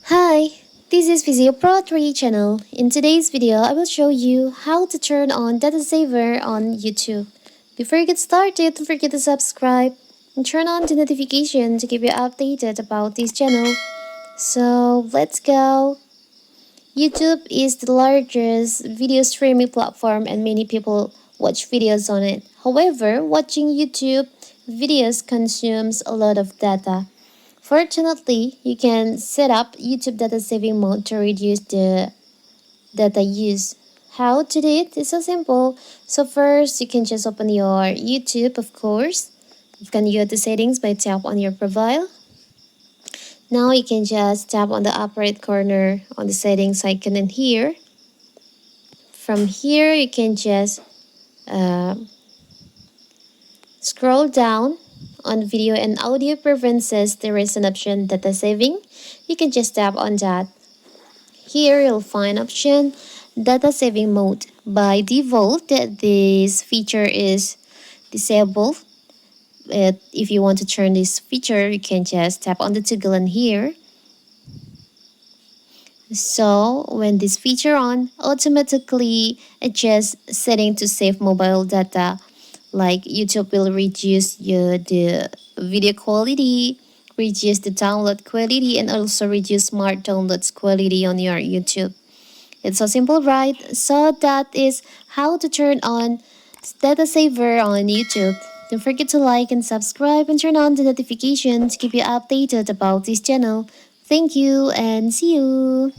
Hi, this is Physio Pro 3 channel. In today's video, I will show you how to turn on data saver on YouTube. Before you get started, don't forget to subscribe and turn on the notification to keep you updated about this channel. So let's go. YouTube is the largest video streaming platform and many people watch videos on it. However, watching YouTube videos consumes a lot of data. Fortunately, you can set up YouTube data saving mode to reduce the data use. How to do it is so simple. So first, you can just open your YouTube, of course. You can go to settings by tap on your profile. Now you can just tap on the upper right corner on the settings icon in here. From here, you can just scroll down on video and audio preferences. There is an option data saving. You can just tap on that. Here you'll find option data saving mode. By default, this feature is disabled. If you want to turn this feature, you can just tap on the toggle in here. So when this feature on, automatically adjust setting to save mobile data. Like YouTube will reduce the video quality, reduce the download quality, and also reduce smart downloads quality on your YouTube. It's so simple, right? So that is how to turn on data saver on YouTube. Don't forget to like and subscribe and turn on the notification to keep you updated about this channel. Thank you and see you.